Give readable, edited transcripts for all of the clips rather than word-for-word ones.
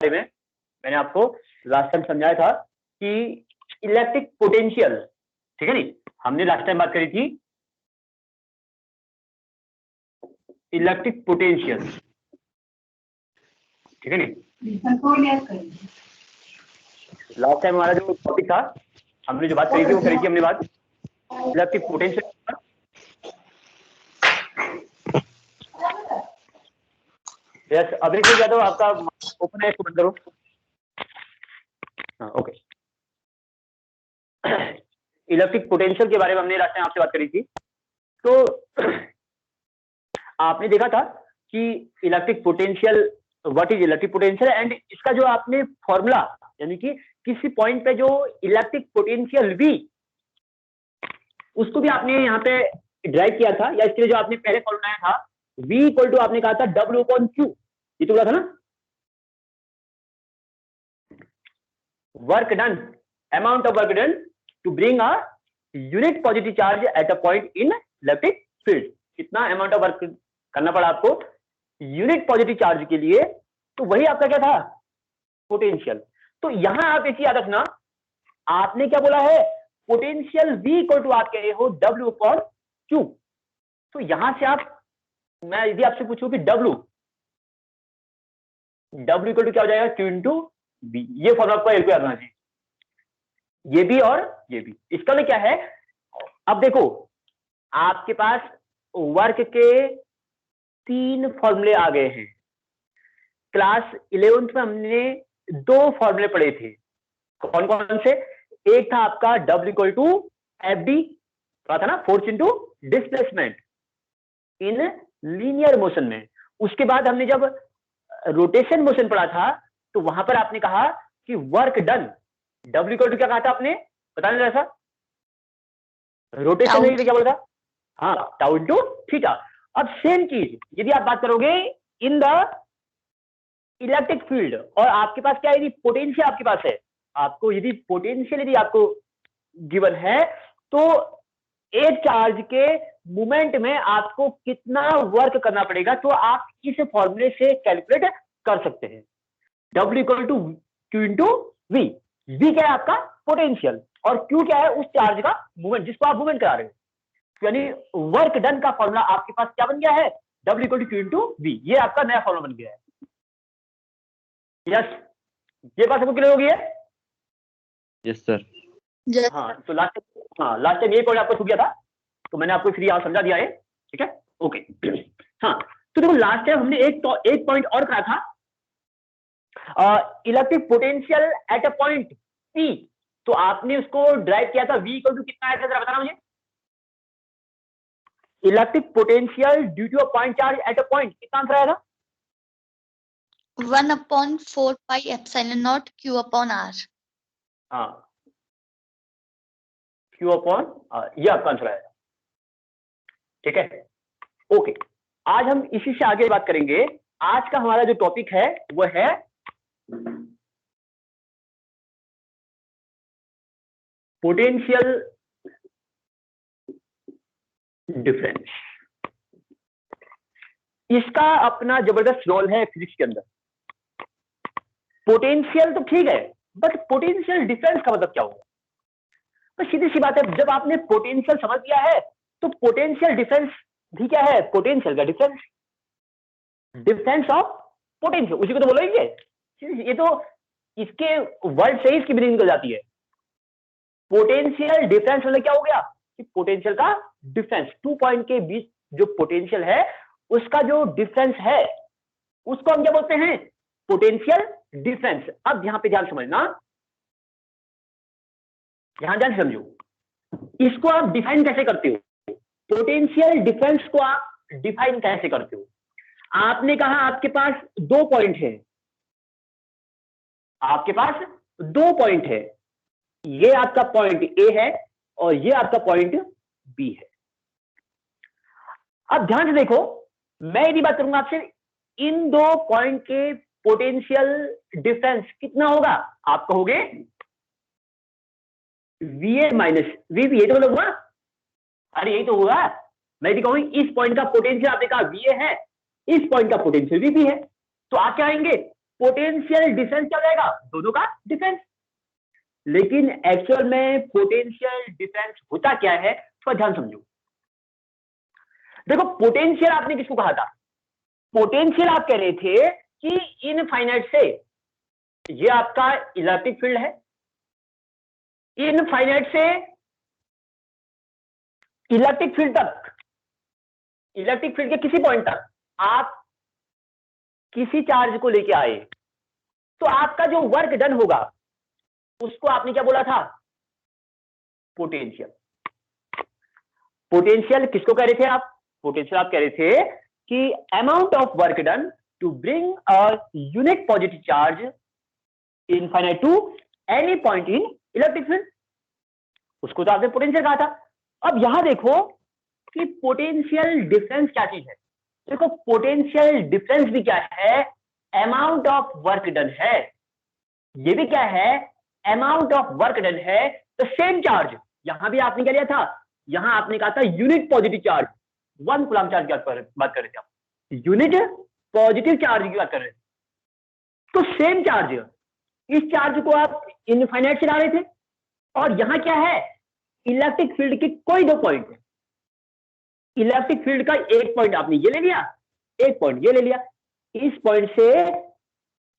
बारे में मैंने आपको लास्ट टाइम समझाया था कि इलेक्ट्रिक पोटेंशियल, ठीक है नी, हमने लास्ट टाइम बात करी थी इलेक्ट्रिक पोटेंशियल, ठीक है नी। लास्ट टाइम हमारा जो टॉपिक था, हमने जो बात करी थी वो करी थी हमने बात electric potential. Yes, Abhishek Yadav आपका ओपन है, इसको बंद करो। हाँ, ओके। इलेक्ट्रिक पोटेंशियल के बारे में हमने लास्ट टाइम आपसे बात करी थी। तो आपने देखा था कि electric potential, what is electric potential, and इसका जो आपने फॉर्मूला, यानी कि किसी पॉइंट पे जो इलेक्ट्रिक पोटेंशियल V, उसको भी आपने यहाँ पे ड्राइव किया था, या इसके लिए जो आपने पहले फॉर्मूला बनाया था V इक्वल टू आपने कहा था W/Q, ये तो बोला था ना, work done, amount of work done to bring a unit positive charge at a point in electric field. कितना अमाउंट ऑफ वर्क करना पड़ा आपको यूनिट पॉजिटिव चार्ज के लिए, तो वही आपका क्या था, पोटेंशियल। तो यहां आप एक याद रखना, आपने क्या बोला है, पोटेंशियल V इक्वल टू आप कह रहे हो W/Q। तो यहां से आप, मैं यदि आपसे पूछूं कि W इक्वल टू क्या हो जाएगा, Q इंटू B, ये फॉर्मूला आपको याद रखना चाहिए, ये भी और ये भी। इसका में क्या है, अब देखो आपके पास वर्क के 3 फॉर्मूले आ गए हैं। क्लास 11th में हमने 2 फॉर्मूले पढ़े थे, कौन कौन से, एक था आपका W इक्वल टू FD, पता था ना, force into displacement in linear motion में। उसके बाद हमने जब रोटेशन मोशन पढ़ा था, तो वहां पर आपने कहा कि work done, W equal to क्या कहा था आपने, बताने जरा सा, रोटेशन में क्या बोला था, हाँ, टाउ इंटू थीटा। अब सेम चीज यदि आप बात करोगे इन द इलेक्ट्रिक फील्ड, और आपके पास क्या है, यदि पोटेंशियल आपके पास है, आपको यदि पोटेंशियल यदि आपको गिवन है, तो एक चार्ज के मूवमेंट में आपको कितना वर्क करना पड़ेगा, तो आप इस फॉर्मूले से कैलकुलेट कर सकते हैं। W equal to Q into V, V क्या है आपका पोटेंशियल, और Q क्या है उस चार्ज का मूवमेंट जिसको आप मूवमेंट करा रहे हो, यानी वर्क डन का फॉर्मूला आपके पास क्या बन गया है, W equal to Q into V, ये आपका नया फॉर्मूला बन गया है। यस, ये बात सबको क्लियर हो गई है? Yes sir. हाँ, तो लास्ट टाइम ये पॉइंट आपको छूट गया था, तो मैंने आपको फिर यहाँ समझा दिया है, ठीक है, ओके। हाँ, तो देखो लास्ट टाइम हमने एक पॉइंट और करा था, electric potential at a point P, तो आपने उसको ड्राइव किया था V इक्वल टू कितना आया था, जरा बताना मुझे, electric potential due to a point charge at a point, कितना आंसर आया था, 1/4 pi epsilon naught Q upon R। हाँ, Q अपॉन ये आपका आंसर आएगा, ठीक है, ओके। आज हम इसी से आगे बात करेंगे। आज का हमारा जो टॉपिक है वो है पोटेंशियल डिफरेंस। इसका अपना जबरदस्त रोल है फिजिक्स के अंदर। पोटेंशियल तो ठीक है, बट पोटेंशियल डिफरेंस का मतलब क्या होगा, तो सीधी सी बात है, जब आपने पोटेंशियल समझ लिया है, तो पोटेंशियल डिफरेंस भी क्या है, पोटेंशियल का डिफरेंस, डिफरेंस ऑफ पोटेंशियल, उसी को तो बोलेंगे। ये तो इसके वर्ड से ही इसकी मीनिंग निकल जाती है। पोटेंशियल डिफरेंस मतलब क्या हो गया कि पोटेंशियल का डिफरेंस, 2 पॉइंट के बीच जो पोटेंशियल है उसका जो डिफरेंस है उसको हम क्या बोलते हैं, पोटेंशियल डिफरेंस। अब यहां पे ध्यान समझना, यहां ध्यान समझो, इसको आप डिफाइन कैसे करते हो, पोटेंशियल डिफरेंस को आप डिफाइन कैसे करते हो। आपने कहा आपके पास 2 पॉइंट है, आपके पास 2 पॉइंट है, ये आपका पॉइंट A है और ये आपका पॉइंट B है। अब ध्यान से देखो, मैं यदि बात करूंगा आपसे, इन 2 पॉइंट के पोटेंशियल डिफरेंस कितना होगा, आप कहोगे VA माइनस VB, ये तो मतलब हुआ, अरे यही तो हुआ। मैं यदि कहूं इस पॉइंट का पोटेंशियल आपने कहा VA है, इस पॉइंट का पोटेंशियल VB है, तो आप क्या आएंगे, पोटेंशियल डिफरेंस क्या हो जाएगा, दोनों का डिफरेंस। लेकिन एक्चुअल में पोटेंशियल डिफरेंस होता क्या है, थोड़ा ध्यान समझो। देखो पोटेंशियल आपने किसको कहा था, पोटेंशियल आप कह रहे थे कि इनफाइनाइट से, ये आपका इलेक्ट्रिक फील्ड है, इनफाइनाइट से इलेक्ट्रिक फील्ड तक, इलेक्ट्रिक फील्ड के किसी पॉइंट तक आप किसी चार्ज को लेके आए, तो आपका जो वर्क डन होगा उसको आपने क्या बोला था, पोटेंशियल। पोटेंशियल किसको कह रहे थे आप, पोटेंशियल आप कह रहे थे कि amount of work done to bring a unit positive charge infinite to any point in electric field, उसको तो आपने पोटेंशियल कहा था। अब यहां देखो कि पोटेंशियल डिफरेंस क्या चीज है। देखो पोटेंशियल डिफरेंस भी क्या है, अमाउंट ऑफ वर्क डन है, ये भी क्या है, अमाउंट ऑफ वर्क डन है। तो सेम चार्ज, यहां भी आपने क्या लिया था, यहां आपने कहा था unit positive charge, 1 coulomb charge की बात कर रहे थे आप, यूनिट पॉजिटिव चार्ज की बात कर रहे थे। तो सेम चार्ज, इस चार्ज को आप इनफाइनाइट से ला रहे थे, और यहां क्या है, इलेक्ट्रिक फील्ड के कोई दो पॉइंट है, इलेक्ट्रिक फील्ड का एक पॉइंट आपने ये ले लिया, एक पॉइंट ये ले लिया, इस पॉइंट से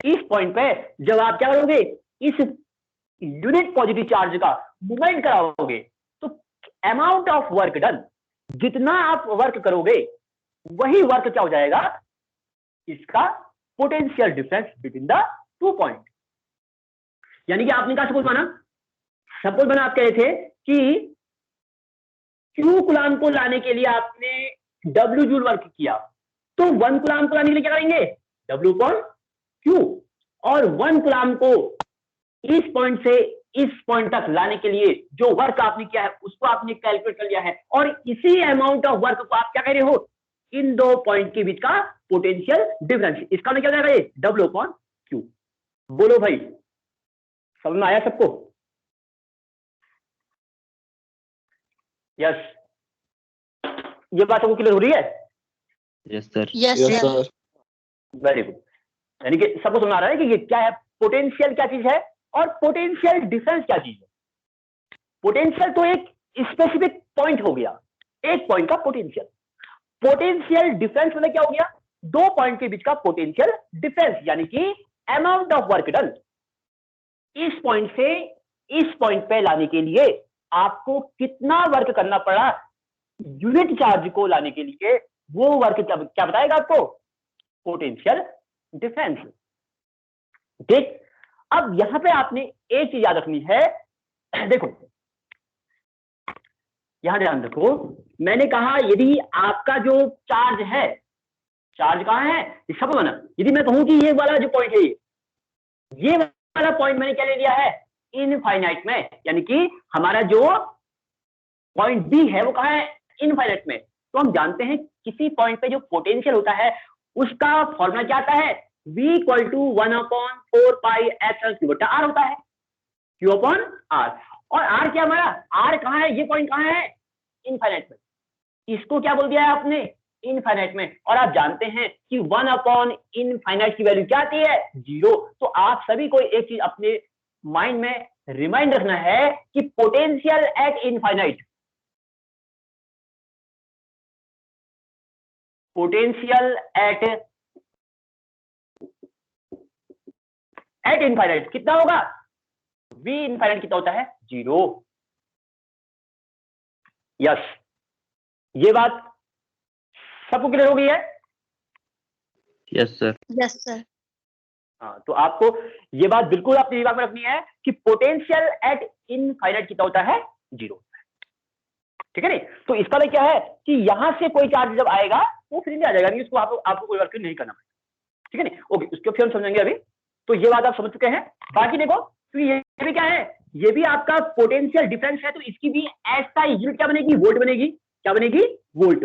इस पॉइंट पे जब आप क्या करोगे, इस यूनिट पॉजिटिव चार्ज का मूवमेंट कराओगे, तो अमाउंट ऑफ वर्क डन, जितना आप वर्क करोगे वही वर्क क्या हो जाएगा, इसका potential difference between the two point. यानी कि आपने क्या सपोज माना, सपोज माना आप कह रहे थे कि Q कूलम को लाने के लिए आपने W जूल वर्क किया, तो 1 कूलम को लाने के लिए क्या करेंगे, W अपॉन Q, और 1 कूलम को इस पॉइंट से इस पॉइंट तक लाने के लिए जो वर्क आपने किया है उसको आपने कैलकुलेट कर लिया है, और इसी अमाउंट ऑफ वर्क को आप क्या कह रहे हो, इन दो पॉइंट के बीच का पोटेंशियल डिफरेंस, इसका क्या हो जाएगा, ये W अपॉन Q। बोलो भाई, समझ में आया सबको? यस, ये बात आपको क्लियर हो रही है? Yes sir. Yes, yes sir. Sir. Very good. यानी कि सबको समझ आ रहा है कि ये क्या है, पोटेंशियल क्या चीज है और पोटेंशियल डिफरेंस क्या चीज है। पोटेंशियल तो एक स्पेसिफिक पॉइंट हो गया, एक पॉइंट का पोटेंशियल। पोटेंशियल डिफरेंस मतलब क्या हो गया, दो पॉइंट के बीच का पोटेंशियल डिफरेंस, यानी कि अमाउंट ऑफ वर्क डन इस पॉइंट से इस पॉइंट पे लाने के लिए आपको कितना वर्क करना पड़ा यूनिट चार्ज को लाने के लिए, वो वर्क क्या बताएगा आपको, पोटेंशियल डिफरेंस। ठीक, अब यहां पे आपने एक चीज याद रखनी है, देखो यहां ध्यान रखो, मैंने कहा यदि आपका जो चार्ज है, चार्ज कहां है, इस सब बना, यदि मैं कहूं कि ये वाला जो पॉइंट है, ये वाला पॉइंट मैंने क्या ले लिया है, इनफाइनाइट में, यानी कि हमारा जो पॉइंट बी है वो कहां है, इनफाइनाइट में। तो हम जानते हैं किसी पॉइंट पे जो पोटेंशियल होता है उसका फॉर्मूला क्या आता है, V = 1/4 पाई एप्सिलॉन Q बटा R होता है, Q अपॉन R। और R क्या हमारा, R कहां है, ये पॉइंट कहां है, इनफाइनाइट में, इसको क्या बोल दिया है आपने, इनफाइनाइट में। और आप जानते हैं कि 1/इनफाइनाइट की वैल्यू क्या आती है, 0। तो आप सभी को एक चीज अपने माइंड में रिमाइंड रखना है कि potential eight infinite, potential at infinite कितना होगा, V इनफाइनाइट कितना होता है, 0। यस, ये बात सबको क्लियर हो गई है? Yes sir. Yes, sir. हाँ, तो आपको ये बात बिल्कुल अपने दिमाग में रखनी है कि पोटेंशियल एट इनफाइनाइट कितना होता है, 0। ठीक है नहीं, तो इसका मतलब क्या है कि यहां से कोई चार्ज जब आएगा वो फ्री में आ जाएगा, नहीं उसको आपको कोई वर्क नहीं करना पड़ेगा। ठीक है नहीं, ओके, उसको फिर हम समझेंगे अभी। तो ये बात आप समझ चुके हैं। बाकी देखो, तो ये भी क्या है, ये भी आपका पोटेंशियल डिफरेंस है, तो इसकी भी ऐसा यूनिट क्या बनेगी, वोल्ट बनेगी। क्या बनेगी, वोल्ट।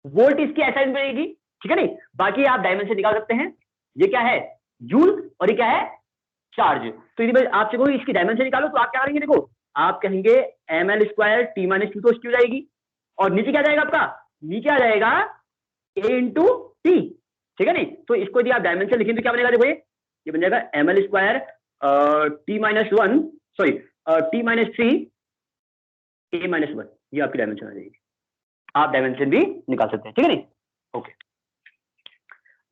वोल्ट इसकी ऐसा यूनिट बनेगी। ठीक है नहीं, बाकी आप डायमेंशन निकाल सकते हैं, ये क्या है, जूल, और ये क्या है, चार्ज। तो यदि मैं आपसे कहूं इसकी डायमेंशन निकालो, तो आप क्या करेंगे, देखो आप कहेंगे ml² t - 2 तो इसकी हो जाएगी, और नीचे क्या जाएगा आपका, नीचे आ जाएगा a × t। ठीक है नहीं, तो इसको यदि आप डायमेंशन लिखेंगे तो क्या बनेगा, देखो ये ये बन जाएगा ml² t-1 sorry t-3 a-1, ये आपकी डायमेंशन आ जाएगी। आप डायमेंशन भी निकाल सकते हैं, ठीक है नहीं? ओके,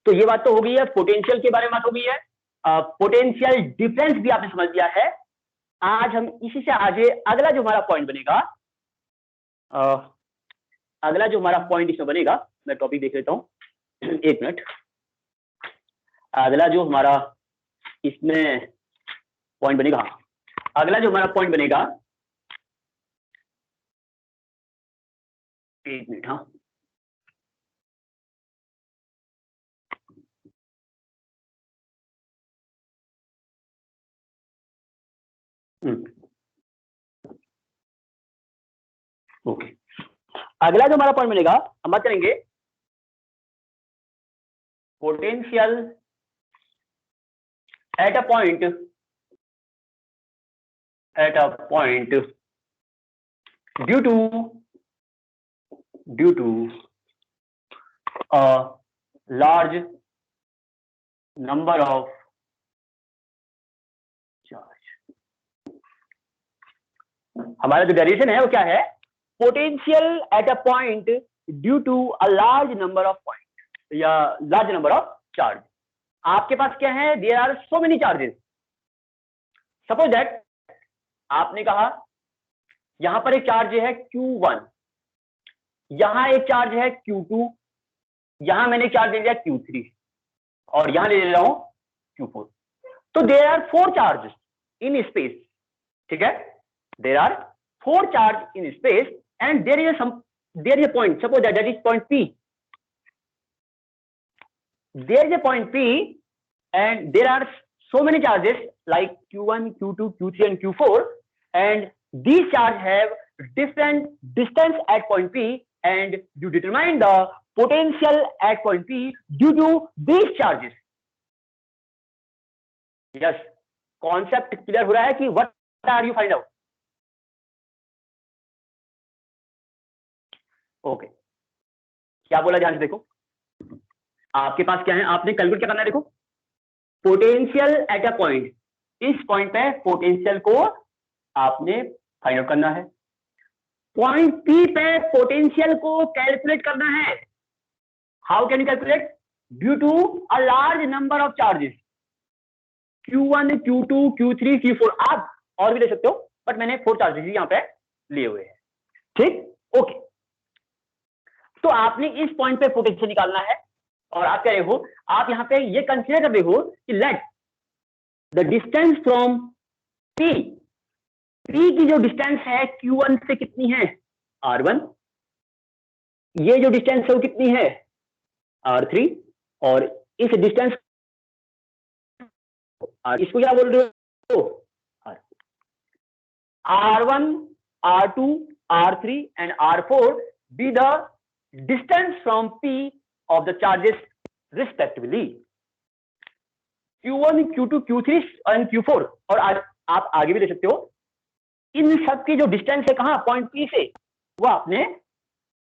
तो ये बात तो हो गई है, पोटेंशियल के बारे में बात हो गई है। पोटेंशियल डिफरेंस भी आपने समझ लिया है। आज हम इसी से आगे अगला जो हमारा पॉइंट बनेगा, अगला जो हमारा पॉइंट इसमें बनेगा, मैं टॉपिक देख लेता हूं, एक मिनट। अगला जो हमारा इसमें पॉइंट बनेगा, अगला जो हमारा पॉइंट बनेगा, एक मिनट, हाँ, ओके, अगला जो हमारा पॉइंट बनेगा, हम बात करेंगे potential at a point due to a large number of charge। हमारा जो डेरिवेशन है वो क्या है? Potential at a point due to a large number of point या लार्ज नंबर ऑफ चार्ज। आपके पास क्या है? There are so many charges. Suppose that आपने कहा यहां पर एक चार्ज है Q1, यहां एक चार्ज है Q2, यहां मैंने चार्ज ले लिया Q3 और यहां ले रहा हूं Q4। तो there are 4 charge in space, ठीक है? There are 4 charge in space and there is a point, suppose that is point P। There is a point P and there are so many charges like Q1, Q2, Q3 and Q4, and these charges have different distance at point P, and you determine the potential at point P due to these charges। yes, concept clear हो रहा है कि what are you find out? okay, क्या बोला ध्यान से देखो, आपके पास क्या है, आपने कैलकुलेट क्या करना है? देखो, पोटेंशियल एट अ पॉइंट, इस पॉइंट पे पोटेंशियल को आपने फाइंड आउट करना है। पॉइंट पी पे पोटेंशियल को कैलकुलेट करना है। How can you calculate? Due to a large number of charges, Q1, Q2, Q3, Q4, आप और भी ले सकते हो, बट मैंने 4 चार्जेस ही यहां पे लिए हुए हैं, ठीक? ओके, तो आपने इस पॉइंट पे पोटेंशियल निकालना है और आप कह रहे हो, आप यहां पे ये कंसीडर कर रहे हो कि let the distance from P, P की जो डिस्टेंस है Q1 से कितनी है? R1। ये जो डिस्टेंस है वो कितनी है? R3। और इस डिस्टेंस, इसको क्या बोल रहे हो? R1, R2, R3 and R4 be the distance from P of the charges respectively, Q1, Q2, Q3 and Q4। और आप आगे भी ले सकते हो, इन सब की जो डिस्टेंस है कहां? पॉइंट P से, वो आपने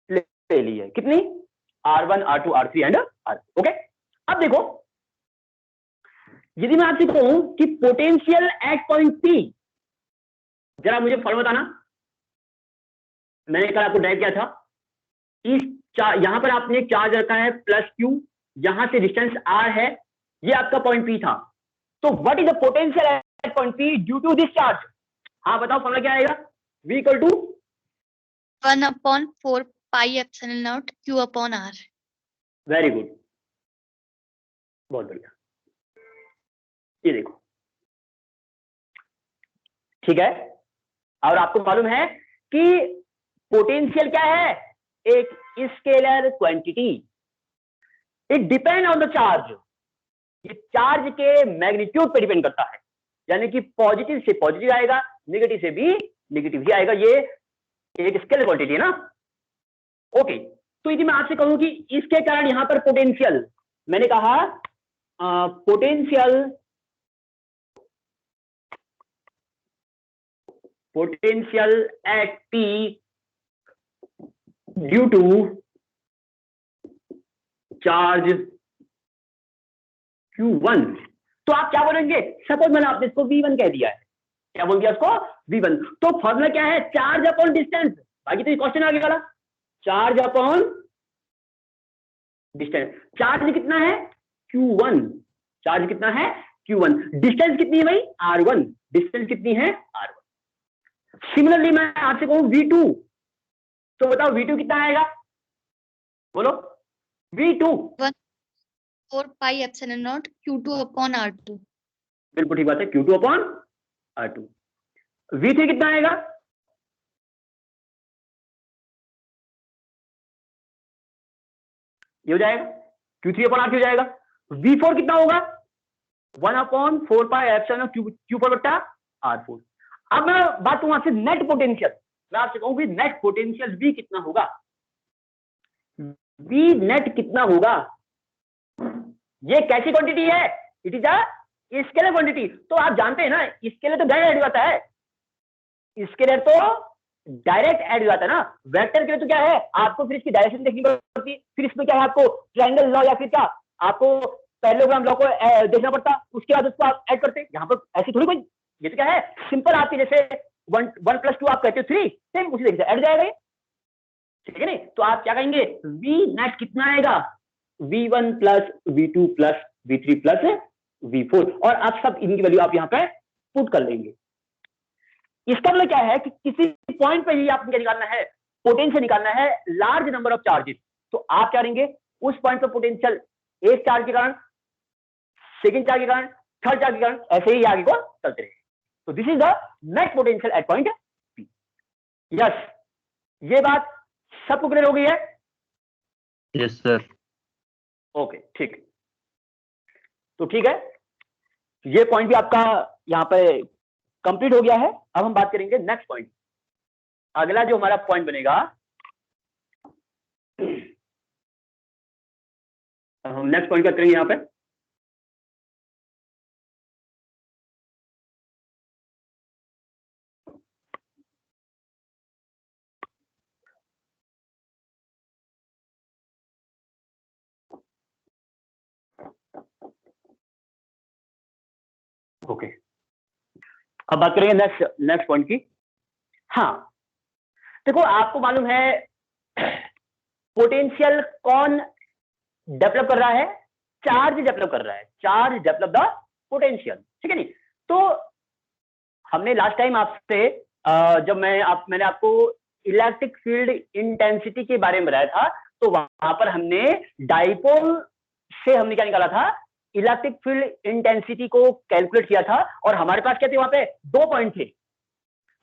ले ली है। कितनी? R1, R2, R3 and R। Okay, अब देखो, यदि मैं आपसे कहूं कि पोटेंशियल एट पॉइंट P, जरा मुझे फॉर्मूला बताना। मैंने कल आपको ड्राइव किया था, इस यहां पर आपने चार्ज रखा है +Q, यहां से डिस्टेंस R है, ये आपका पॉइंट P था। तो what is the potential at point P due to this charge? हाँ बताओ, फॉर्मूला क्या आएगा? V equal to 1/4 pi epsilon naught Q upon R। Very good, बहुत बढ़िया। ये देखो, ठीक है? और आपको मालूम है कि पोटेंशियल क्या है? एक scalar quantity, it depend on the charge. ये चार्ज के मैग्नीट्यूड पे डिपेंड करता है, यानी कि पॉजिटिव से पॉजिटिव आएगा, नेगेटिव से भी नेगेटिव ही आएगा। ये एक स्केलर क्वांटिटी है ना। ओके, तो यदि मैं आपसे कहूं कि इसके कारण यहां पर पोटेंशियल, मैंने कहा potential at P due to charge Q1 तो आप क्या बोलेंगे, सपोज मैंने आपने इसको V1 कह दिया है, क्या बोल दिया उसको, V1। तो फॉर्मूला क्या है, चार्ज अपॉन डिस्टेंस। बाकी तो क्वेश्चन आगे वाला, चार्ज अपॉन डिस्टेंस। चार्ज कितना है, Q1, चार्ज कितना है Q1, डिस्टेंस कितनी है भाई R1, डिस्टेंस कितनी है R1। सिमिलरली मैं आपसे कहूं V2, तो बताओ V2 कितना आएगा, बोलो V2। 4 pi epsilon naught Q2 upon R2। बिल्कुल ठीक बात है, Q2 अपॉन R2। V3 कितना आएगा, ये हो जाएगा Q3 अपॉन R3 हो जाएगा। V4 कितना होगा, 1 अपॉन 4 पाई एप्सिलॉन Q4 बट्टा R4। अब मैं बात करूं आपसे नेट पोटेंशियल, मैं आपसे कहूं कि नेट पोटेंशियल V कितना होगा, V नेट कितना होगा। ये कैसी क्वांटिटी है, it is a scalar quantity. तो आप जानते हैं ना, इसके लिए तो डायरेक्ट ऐड जाता है, इसके लिए तो डायरेक्ट ऐड हो जाता है ना। वेक्टर के लिए तो क्या है, आपको फिर इसकी डायरेक्शन देखनी पड़ती है, फिर इसमें क्या है, आपको ट्रायंगल लॉ या फिर क्या आपको पैरेललोग्राम लॉ को देखना पड़ता, उसके बाद उसको आप ऐड करते। यहाँ पर ऐसी थोड़ी कोई, ये तो क्या है सिंपल, आपकी जैसे 1 + 2 आप कहते हो 3, सेम उसी तरीके से ऐड जाएगा ये, ठीक है नहीं। तो आप क्या कहेंगे, V नेट कितना आएगा, V1 + V2 + V3 + V4, और आप सब इनकी वैल्यू आप यहाँ पे पुट कर लेंगे। इसका मतलब क्या है कि किसी पॉइंट पे ही आपको क्या निकालना है, पोटेंशियल निकालना है, लार्ज नंबर ऑफ चार्जेस। तो आप क्या करेंगे, उस पॉइंट पे पोटेंशियल एक चार्ज के कारण, सेकंड चार्ज के कारण, थर्ड चार्ज के कारण, ऐसे ही आगे को चलते रहेंगे। तो this is the net potential at point P। Yes, ये बात सबको क्लियर हो गई है। Yes sir. ओके ठीक, तो ठीक है, ये पॉइंट भी आपका यहाँ पे कंप्लीट हो गया है। अब हम बात करेंगे नेक्स्ट पॉइंट। अगला जो हमारा पॉइंट बनेगा, हम नेक्स्ट पॉइंट क्या करेंगे यहाँ पे, ओके अब बात करेंगे नेक्स्ट पॉइंट की। हाँ देखो, आपको मालूम है पोटेंशियल कौन डेवलप कर रहा है, चार्ज डेवलप कर रहा है, चार्ज डेवलप द पोटेंशियल, ठीक है नहीं। तो हमने लास्ट टाइम आपसे जब मैंने आपको इलेक्ट्रिक फील्ड इंटेंसिटी के बारे में बताया था, तो वहां पर हमने डाइपोल से हमने क्या निकाला था, इलेक्ट्रिक फील्ड इंटेंसिटी को कैलकुलेट किया था। और हमारे पास क्या थे, वहां पे 2 पॉइंट थे।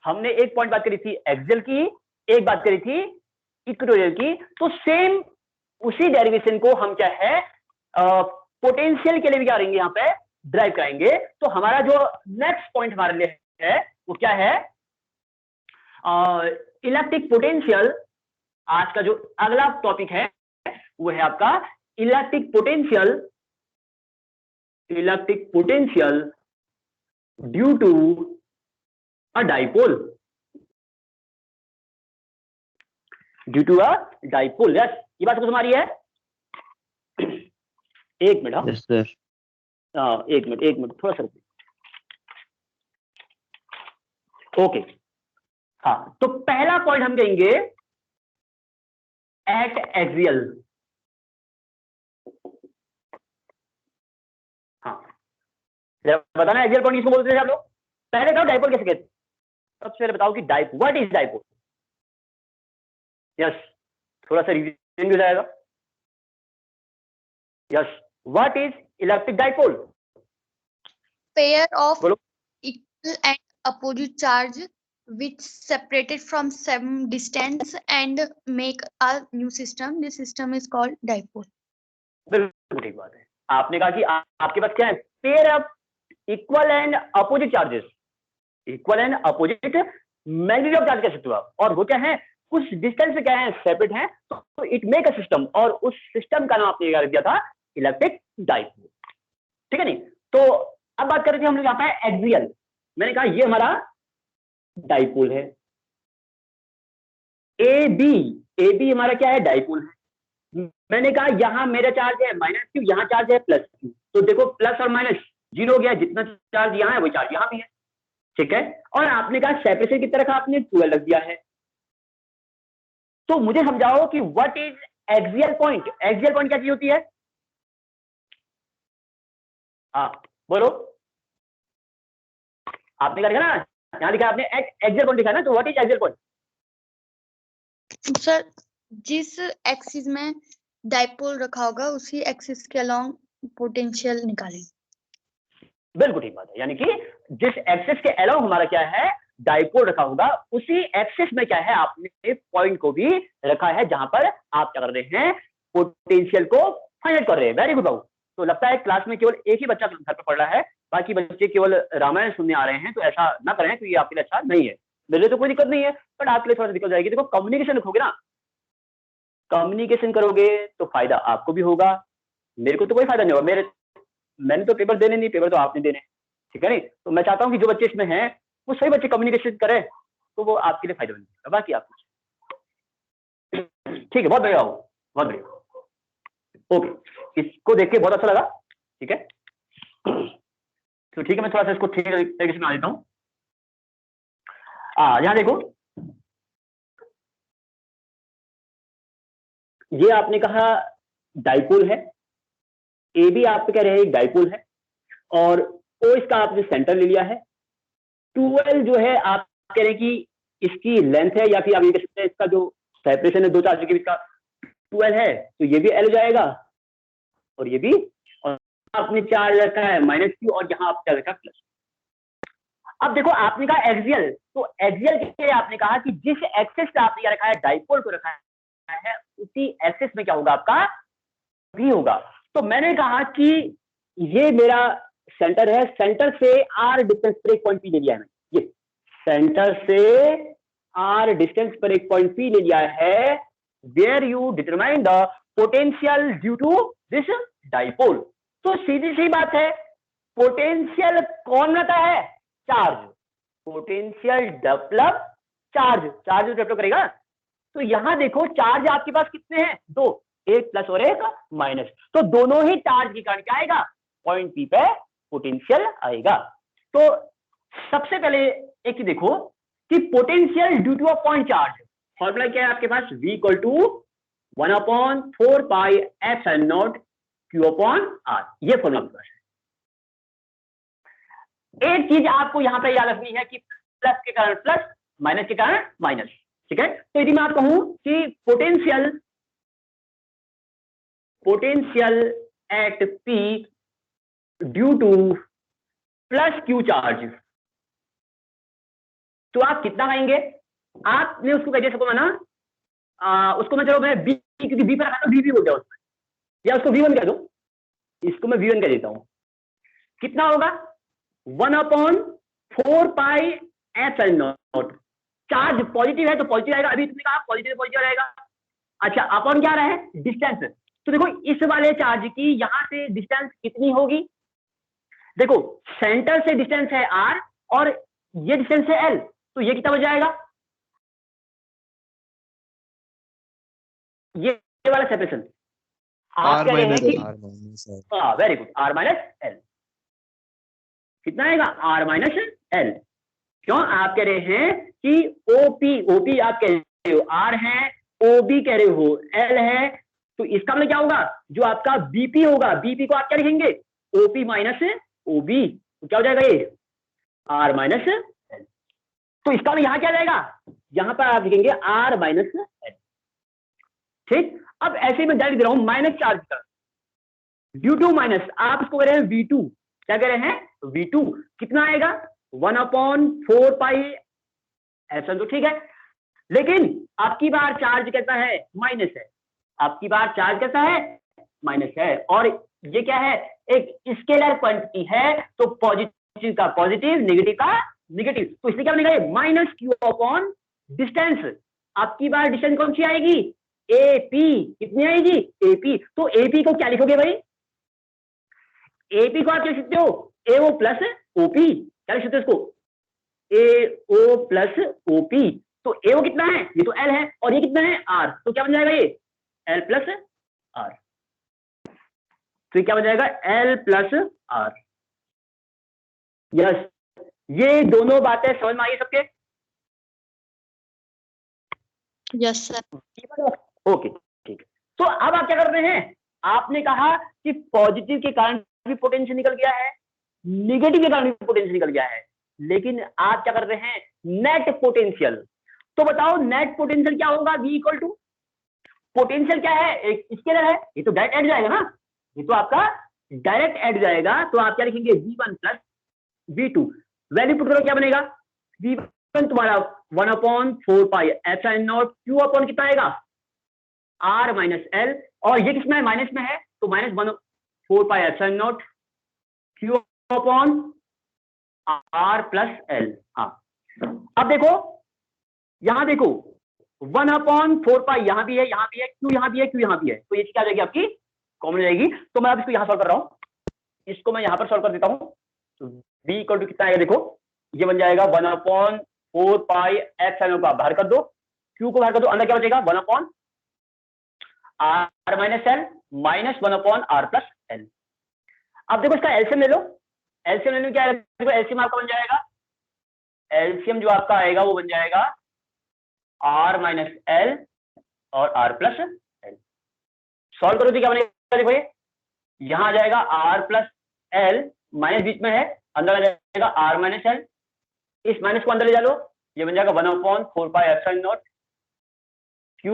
हमने एक पॉइंट बात करी थी एक्सियल की, एक बात करी थी इक्वेटोरियल की। तो सेम उसी डेरिवेशन को हम क्या है पोटेंशियल के लिए भी क्या करेंगे, यहाँ पे ड्राइव कराएंगे। तो हमारा जो नेक्स्ट पॉइंट हमारे लिए है वो क्या है, इलेक्ट्रिक पोटेंशियल। आज का जो अगला टॉपिक है वो है आपका electric potential, electric potential due to a dipole, due to a dipole. Yes, ये बात समझ आ रही है। एक मिनट, यस सर। एक मिनट थोड़ा सा। ओके हाँ, तो पहला पॉइंट हम कहेंगे एट एक्सियल। हाँ बताना एक्सियल पॉइंट किसको बोलते हैं आप लोग, पहले बताओ डाइपोल कैसे कहते हैं। सबसे पहले बताओ कि व्हाट इज डाइपोल। यस, थोड़ा सा रिवीजन भी हो जाएगा। Yes, what is electric dipole. Pair of बोलो। equal and opposite charge which separated from some distance and make a new system. This system is called dipole. बिल्कुल ठीक बात है। आपने कहा कि आपके पास क्या है, pair of equal and opposite charges, equal and opposite magnitude of charge कह सकते हो आप। और वो क्या है, कुछ डिस्टेंस से क्या है, सेपरेट है। तो इट मेक अ सिस्टम, और उस सिस्टम का नाम आपने क्या दिया था, इलेक्ट्रिक डाइपोल, ठीक है नहीं। तो अब बात कर रहे थे हम लोग यहाँ पे एक्सियल। मैंने कहा ये हमारा डाइपोल है, ए बी हमारा क्या है, डाइपोल है। मैंने कहा यहां मेरा चार्ज है -Q, यहां चार्ज है +Q। तो देखो प्लस और माइनस 0 हो गया, जितना चार्ज यहाँ है वही चार्ज यहाँ भी है, ठीक है। और आपने कहा सेपरेशन कितना रखा आपने, 12 रख दिया है। तो मुझे समझाओ कि what is axial point. Axial point क्या चीज होती है? हाँ बोलो, आपने क्या लिखा ना, यहाँ लिखा आपने एक्सियल पॉइंट लिखा ना, तो what is axial point? Sir जिस एक्सिस में डाइपोल रखा होगा उसी एक्सिस के अलोंग पोटेंशियल निकालें। बिल्कुल ठीक बात है, यानी कि जिस एक्सिस के अलोंग हमारा क्या है, डाइपोल रखा होगा, उसी एक्सिस में क्या है, आपने पॉइंट को भी रखा है जहां पर आप क्या कर रहे हैं, पोटेंशियल को फाइंड आउट कर रहे हैं। वेरी गुड बाबू। तो लगता है क्लास में केवल एक ही बच्चा घर पर पढ़ रहा है, बाकी बच्चे केवल रामायण सुनने आ रहे हैं, तो ऐसा ना करें, तो ये आपके लिए अच्छा नहीं है। मेरे लिए तो कोई दिक्कत नहीं है, बट आपके लिए थोड़ा सा दिक्कत जाएगी। देखो कम्युनिकेशन रखोगे ना, कम्युनिकेशन करोगे तो फायदा आपको भी होगा, मेरे को तो कोई फायदा नहीं होगा। मैंने तो पेपर देने नहीं, पेपर तो आपने देने, ठीक है नहीं। तो मैं चाहता हूं कि जो बच्चे इसमें हैं वो सही बच्चे कम्युनिकेशन करें, तो वो आपके लिए फायदेमंद है। बाकी आप ठीक है, बहुत बढ़िया हो, बहुत बढ़िया। ओके, इसको देख के बहुत अच्छा लगा, ठीक है। तो ठीक है, मैं थोड़ा सा इसको ठीक तरीके से बना देता हूँ। यहाँ देखो, ये आपने कहा डाइपोल है, ए भी आप कह रहे हैं डाइपोल है, और ओ इसका आपने सेंटर ले लिया है। 12 जो है आप कह रहे हैं कि इसकी लेंथ है, या फिर आप ये कह सकते हैं इसका जो सेपरेशन है दो चार्ज के बीच का 12 है, तो ये भी एल हो जाएगा और ये भी, और आपने चार्ज रखा है -q और यहाँ आप चार्ज रखा प्लस। अब देखो आपने कहा एक्सियल, तो एक्सियल के लिए आपने कहा कि जिस एक्सिस पे आपने रखा है डाइपोल को रखा है, उसी एक्सिस में क्या होगा आपका भी होगा। तो मैंने कहा कि ये मेरा सेंटर है, सेंटर से r डिस्टेंस पर एक पॉइंट पी ले लिया है मैंने, ये सेंटर से r डिस्टेंस पर एक पॉइंट पी ले लिया है, where you determine the potential due to this dipole. तो सीधी सी बात है, पोटेंशियल कौन रहता है, charge. Potential develop charge, charge develop करेगा। तो यहां देखो चार्ज आपके पास कितने हैं, दो, एक प्लस और एक माइनस, तो दोनों ही चार्ज के कारण क्या आएगा, पॉइंट पी पे पोटेंशियल आएगा। तो सबसे पहले एक चीज देखो कि potential due to a point charge, formula क्या है आपके पास, v equal to 1/4 pi epsilon naught q upon r, ये फॉर्मूला आपके पास है। एक चीज आपको यहां पर याद रखनी है कि प्लस के कारण प्लस, माइनस के कारण माइनस, ठीक है। तो यदि मैं आप कहूं कि potential at P due two plus Q charge, तो आप कितना कहेंगे, आपने उसको कह सको ना, उसको मैं चलो मैं B, क्योंकि B पर रखा तो B भी हो गया उसमें, या उसको V1 कह दो, इसको मैं V1 कह देता हूं। कितना होगा, 1/4 pi epsilon not, charge positive है तो पॉजिटिव आएगा, अभी तुमने कहा पॉजिटिव पॉजिटिव आएगा। अच्छा अपॉन क्या रहा है, डिस्टेंस। तो देखो इस वाले चार्ज की यहां से डिस्टेंस कितनी होगी, देखो सेंटर से डिस्टेंस है r और ये डिस्टेंस है l, तो ये कितना हो जाएगा, ये वाला सेपरेशन आप कह रहे हैं कि very good, r minus l कितना आएगा, r माइनस l। क्यों आप कह रहे हैं कि OP आप कह रहे हो r है, OB कह रहे हो l है, तो इसका मतलब क्या होगा, जो आपका BP होगा, BP को आप क्या लिखेंगे, OP माइनस OB, तो क्या हो जाएगा ये r माइनस l। तो इसका मतलब यहां क्या जाएगा, यहां पर आप लिखेंगे r माइनस l, ठीक। अब ऐसे में डायरेक्ट दे रहा हूं माइनस चार्ज का, ड्यू टू माइनस, आप इसको कह रहे हैं V2, क्या कह रहे हैं V2, कितना आएगा 1/4 पाई ऐसा, तो ठीक है। लेकिन आपकी बार चार्ज कैसा है, माइनस है, आपकी बार चार्ज कैसा है, माइनस है, और ये क्या है, एक स्केलर क्वांटिटी है, तो पॉजिटिव का पॉजिटिव, नेगेटिव का नेगेटिव, तो इसलिए क्या बनेगा, माइनस Q अपॉन डिस्टेंस। आपकी बार डिस्टेंस कौन सी आएगी, AP, कितनी आएगी AP, तो AP को क्या लिखोगे भाई, AP को आप क्या लिख सकते हो, AO प्लस OP, क्या लिख सकते हो इसको, AO प्लस OP। तो AO कितना है, ये तो L है, और ये कितना है R, तो क्या बन जाएगा ये L प्लस R, तो क्या बन जाएगा L प्लस R। यस, ये दोनों बातें समझ में आई सबके? Yes sir. ओके ठीक है। तो अब आप क्या कर रहे हैं, आपने कहा कि पॉजिटिव के कारण भी पोटेंशियल निकल गया है, निगेटिव के कारण भी पोटेंशियल निकल गया है, लेकिन आप क्या कर रहे हैं, नेट पोटेंशियल। तो बताओ नेट पोटेंशियल क्या होगा, V इक्वल टू पोटेंशियल क्या है, एक स्केलर है, ये तो डायरेक्ट ऐड जाएगा ना, ये तो आपका डायरेक्ट ऐड जाएगा। तो आप क्या लिखेंगे, V1 plus V2, value put करो क्या बनेगा, V1 तुम्हारा 1/4 pi epsilon naught Q upon कितना आएगा, R माइनस L, और ये किसमें है, माइनस में है, तो -1/4 pi epsilon naught Q upon R plus L। हाँ, अब देखो, यहां देखो 1/4 पाई यहां भी है, यहां भी है, Q यहां भी है, Q यहां भी है, तो ये क्या आ जाएगी आपकी, कॉमन जाएगी। तो मैं अब इसको यहां सॉल्व कर रहा हूं, इसको मैं यहां पर सॉल्व कर देता हूं। तो V इक्वल टू कितना आएगा, देखो ये बन जाएगा 1/4 पाई एप्सिलॉन को आप बाहर कर दो, Q को बाहर कर दो, अंदर क्या बचेगा 1/R minus L minus 1/R plus L। अब देखो इसका एलसीएम ले लो, एलसीएम लेने में क्या है, देखो एलसीएम आपका बन जाएगा, एलसीएम जो आपका आएगा वो बन जाएगा R माइनस L और R प्लस L। सॉल्व करो तो क्या बनेगा, देखो ये यहां आ जाएगा R प्लस L, माइनस बीच में है, अंदर आ जाएगा R माइनस L, इस माइनस को अंदर ले जा लो, ये बन जाएगा 1/4 pi epsilon naught Q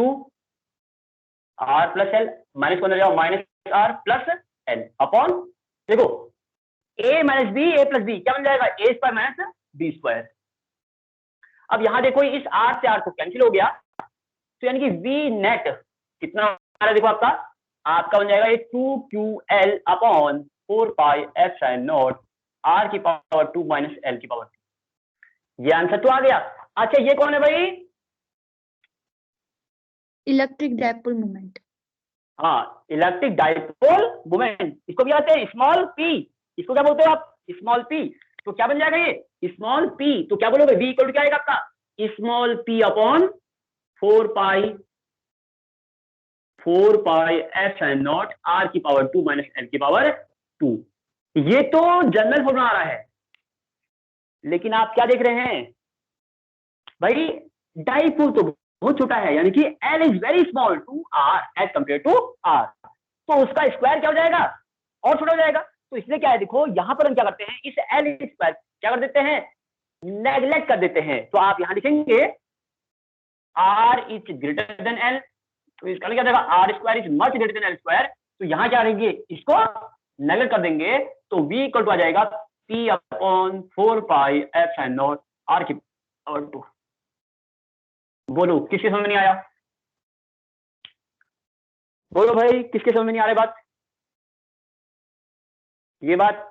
R plus L, minus को अंदर जाओ, minus R plus L upon, देखो A minus B, A plus B क्या बन जाएगा, A square minus B square. अब यहां देखो इस R से R तो कैंसिल हो गया, तो यानी कि V नेट कितना आ रहा है, देखो आपका आपका बन जाएगा ये 2QL upon 4 pi epsilon not R की पावर 2 माइनस L की पावर 2। ये आंसर तो आ गया। अच्छा ये कौन है भाई, इलेक्ट्रिक डाइपोल मोमेंट। हाँ इलेक्ट्रिक डाइपोल मोमेंट, इसको क्या कहते हैं, स्मॉल p, इसको क्या बोलते हो आप, स्मॉल p। तो क्या बन जाएगा ये स्मॉल p, तो क्या बोलोगे, V इक्वल टू क्या आएगा आपका, small p upon 4 pi epsilon not R की पावर 2 माइनस L की पावर 2। ये तो जनरल फॉर्मूला आ रहा है, लेकिन आप क्या देख रहे हैं भाई, डाइपोल तो बहुत छोटा है, यानी कि L is very small to R as compare to R, तो उसका स्क्वायर क्या हो जाएगा, और छोटा हो जाएगा। तो इसलिए क्या है, देखो यहां पर हम क्या करते हैं, इस L स्क्वायर क्या कर देते हैं, नेग्लेक्ट कर देते हैं। तो आप यहां लिखेंगे R is greater than L, तो इसका क्या जाएगा, R square is much greater than L square, तो यहां क्या रहेंगे, इसको नेग्लेक्ट कर देंगे, तो V इक्वल टू आ जाएगा P upon 4 pi epsilon not R की पावर 2। बोलो किसके समझ में नहीं आया, बोलो भाई किसके समझ में नहीं आ रही बात, ये बात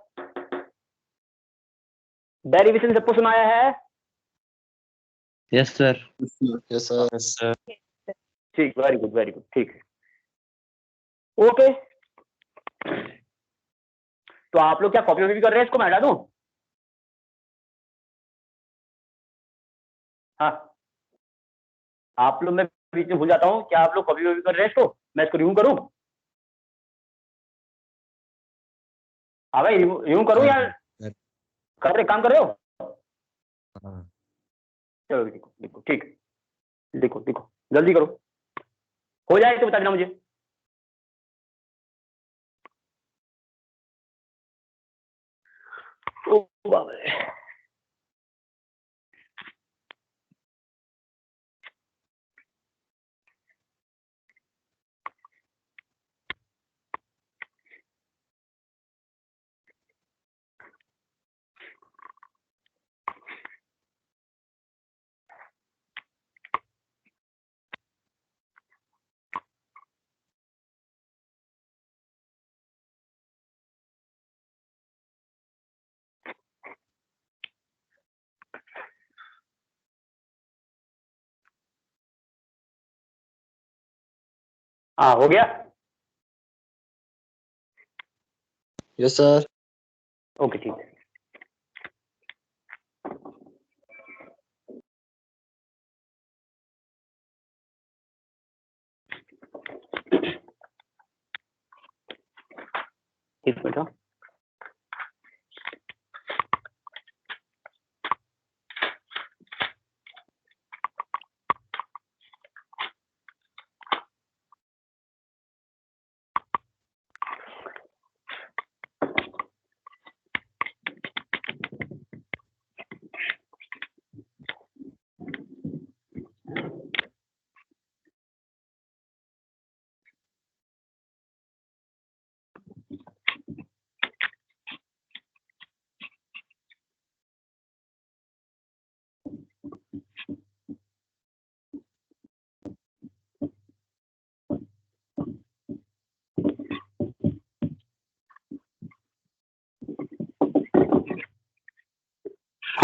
डेरिवेशन सबको सुनाया है, यस सर। Yes sir. ठीक, वेरी गुड ठीक है, ओके। तो आप लोग क्या कॉपी वॉपी कर रहे हैं, इसको मैं हटा दूं, हाँ आप लोग, मैं बीच में भूल जाता हूँ, क्या आप लोग कॉपी वॉपी कर रहे हैं इसको, मैं इसको रिमूव करूं, हाँ भाई रिमूव करूं यार, कर रहे काम कर रहे हो, चलो लिखो लिखो, ठीक लिखो लिखो जल्दी करो, हो जाए तो बता देना मुझे। ओ बाबा रे। हाँ हो गया, यस सर। ओके ठीक है। एक मिनट हाँ।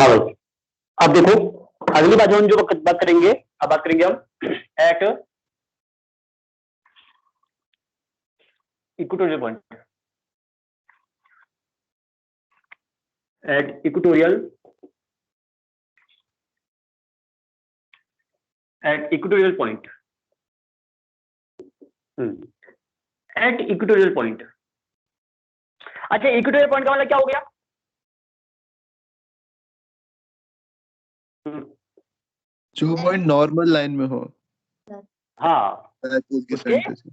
हाँ भाई, अब देखो अगली बात जो हम बात करेंगे, अब बात करेंगे हम eight equatorial point, eight equatorial point, eight equatorial point. अच्छा, इक्वेटोरियल पॉइंट का मतलब क्या हो गया? जो पॉइंट नॉर्मल लाइन में हो, हाँ उसके उसके सेंटर से।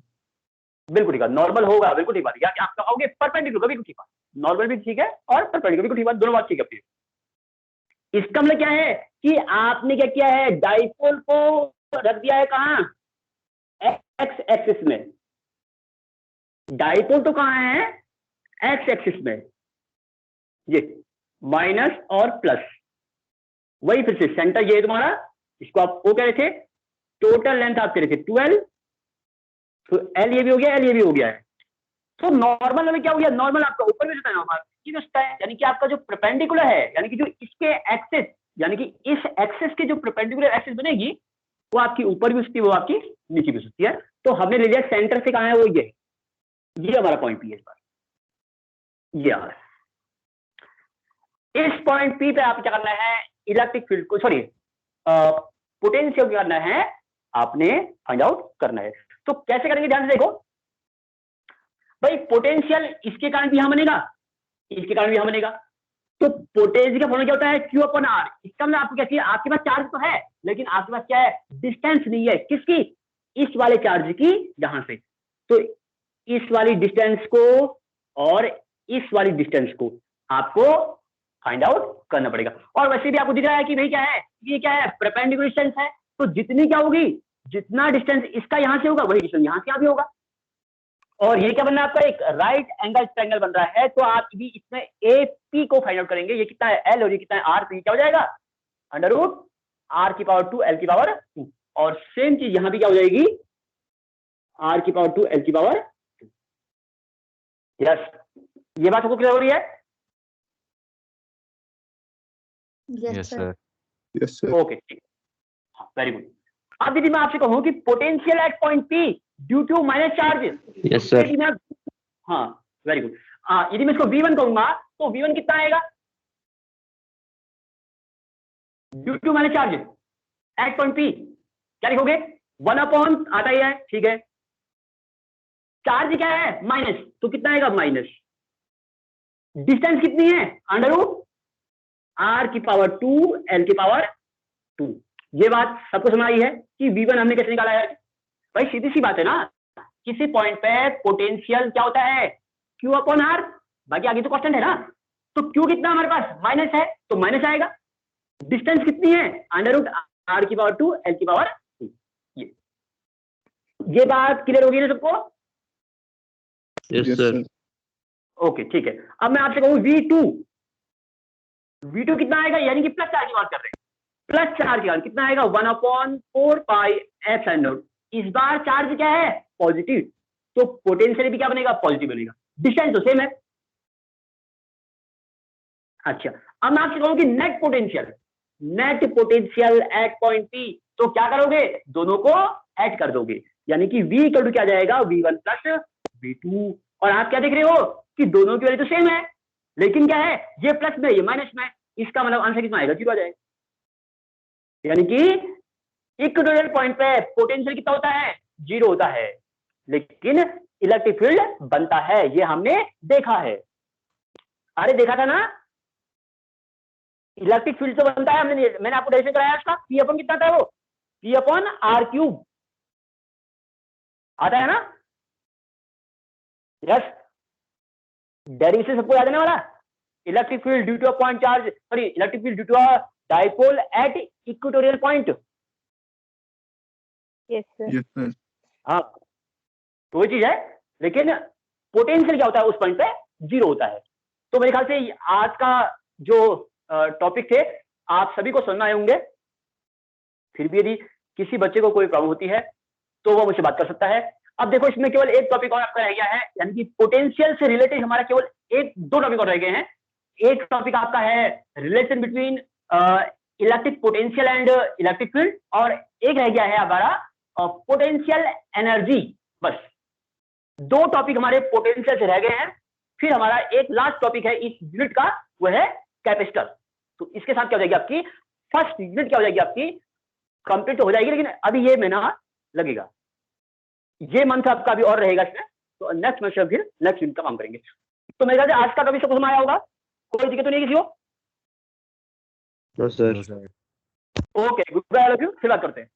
बिल्कुल ठीक है, नॉर्मल होगा, बिल्कुल ठीक बात है। या आप कहोगे परपेंडिकुलर, भी ठीक बात, नॉर्मल भी ठीक है और परपेंडिकुलर भी ठीक बात, दोनों बात ठीक है अपनी। इसका मतलब क्या है कि आपने क्या किया है, डाइपोल को रख दिया है कहां? एक्स एक्सिस में। डाइपोल तो कहां है? एक्स एक्सिस में, ये माइनस और प्लस, वही फिर से सेंटर ये है तुम्हारा, इसको आप वो कह रहे थे, टोटल लेंथ आप कह रहे थे 12, तो एल ये भी हो गया, एल ये भी हो गया है। तो नॉर्मल में क्या हो गया, नॉर्मल आपका ऊपर में रहता है, यानी कि आपका जो परपेंडिकुलर है, यानी कि जो इसके एक्सिस, यानी कि इस एक्सिस के जो परपेंडिकुलर एक्सिस बनेगी, वो आपकी ऊपर भी उसकी, वो आपकी नीचे भी सकती है। तो हमने ले लिया सेंटर से कहां है, वो ये हमारा पॉइंट पी है इस बार, ये आ रहा है। इस पॉइंट पी पे आप क्या करना है, इलेक्ट्रिक फील्ड को, सॉरी पोटेंशियल क्या करना है, आपने फाइंड आउट करना है। तो कैसे करेंगे, ध्यान से देखो भाई, पोटेंशियल इसके कारण भी यहां बनेगा, इसके कारण भी यहां बनेगा। तो पोटेंशियल का फॉर्मूला क्या होता है, Q अपॉन R। इसका मतलब आपको क्या चाहिए, आपके पास चार्ज तो है, लेकिन आपके पास क्या है, डिस्टेंस नहीं है। किसकी? इस वाले चार्ज की, यहां से। तो इस वाली डिस्टेंस को और इस वाली डिस्टेंस को आपको फाइंड आउट करना पड़ेगा। और वैसे भी आपको दिख रहा है कि भाई क्या है, ये क्या है, परपेंडिकुलर डिस्टेंस है। तो जितनी क्या होगी, जितना डिस्टेंस इसका यहां से होगा, वही डिस्टेंस यहां से भी होगा। और ये क्या बन रहा है आपका, एक राइट एंगल ट्रायंगल बन रहा है। तो आप भी इसमें ए पी को फाइंड आउट करेंगे, ये कितना है एल और ये कितना है आर, तो ये क्या हो जाएगा, अंडर रूट आर की पावर 2 एल की पावर 2। और सेम चीज यहां भी क्या हो जाएगी, आर की पावर 2 एल की पावर 2। यस, ये बात आपको क्लियर हो रही है? Yes, sir. Yes sir. Okay, ठीक, वेरी गुड। अब यदि मैं आपसे कहूं कि potential at point P due to minus charge, Yes, sir. हाँ वेरी गुड, यदि मैं इसको V1 कहूंगा तो V1 कितना आएगा, due to minus charge at point P, क्या लिखोगे, 1 अपॉन आता ही है, ठीक है। चार्ज क्या है, माइनस, तो कितना आएगा, माइनस। डिस्टेंस कितनी है, अंडर रूट आर की पावर 2 एल की पावर 2। ये बात सबको समझ आई है कि V1 हमने कैसे निकाला है? भाई सीधी सी बात है ना, किसी पॉइंट पे पोटेंशियल क्या होता है, Q अपॉन R, बाकी आगे तो कांस्टेंट है ना। तो Q कितना हमारे पास, माइनस है, तो माइनस आएगा। डिस्टेंस कितनी है, अंडर रूट आर की पावर 2 एल की पावर 2। ये बात क्लियर होगी ना सबको? Yes, sir. ओके, ठीक है। अब मैं आपसे कहूं V2 कितना आएगा, यानी कि प्लस चार्ज की बात कर रहे हैं, प्लस चार्ज का कितना आएगा, 1/4 पाई एप्सिलॉन नॉट। इस बार चार्ज क्या है, पॉजिटिव, तो पोटेंशियल भी क्या बनेगा, पॉजिटिव बनेगा। डिस्टेंस तो सेम है। अच्छा, अब मैं आपसे कहूं कि net potential at point P, तो क्या करोगे, दोनों को ऐड कर दोगे, यानी कि V इक्वल टू क्या जाएगा, V1 प्लस V2। और आप क्या देख रहे हो कि दोनों की वैल्यू तो सेम है, लेकिन क्या है, ये प्लस में ये माइनस में, इसका मतलब आंसर कितना आएगा, 0 आ जाएगा। यानी कि इक्वेटोरियल पॉइंट पे पोटेंशियल कितना होता है, 0 होता है, लेकिन इलेक्ट्रिक फील्ड बनता है, ये हमने देखा है। अरे देखा था ना, इलेक्ट्रिक फील्ड तो बनता है, मैंने आपको डेरिवेशन कराया उसका, P अपॉन कितना था वो, P अपॉन R क्यूब आता है ना। यस, डेरिवेशन सबको याद है ना वाला, electric field due to a point charge, sorry electric field due to a dipole at equatorial point. Yes, sir. Yes sir. हाँ, तो वही चीज है, लेकिन पोटेंशियल क्या होता है उस पॉइंट पे, 0 होता है। तो मेरे ख्याल से आज का जो टॉपिक थे आप सभी को सुनना आए होंगे। फिर भी यदि किसी बच्चे को कोई प्रॉब्लम होती है तो वो मुझसे बात कर सकता है। अब देखो, इसमें केवल एक टॉपिक और आपका रह गया है, यानी कि पोटेंशियल से रिलेटेड हमारा केवल 1-2 टॉपिक और रह गए हैं। एक टॉपिक आपका है relation between electric potential and electric field, और एक रह गया है हमारा पोटेंशियल एनर्जी। बस 2 टॉपिक हमारे पोटेंशियल से रह गए हैं। फिर हमारा एक लास्ट टॉपिक है इस यूनिट का, वो है कैपेसिटर। तो इसके साथ क्या हो जाएगी आपकी फर्स्ट यूनिट, क्या हो जाएगी आपकी कंप्लीट तो हो जाएगी, लेकिन अभी ये महीना लगेगा, ये मंथ आपका अभी और रहेगा इसमें। तो नेक्स्ट मंथ से फिर नेक्स्ट यूनिट का काम करेंगे। तो मेरे ख्याल से आज का टॉपिक सबको समझ आया होगा, कोई दिक्कत तो नहीं किसी को? No, sir. Okay, good bye, फिर बात करते हैं।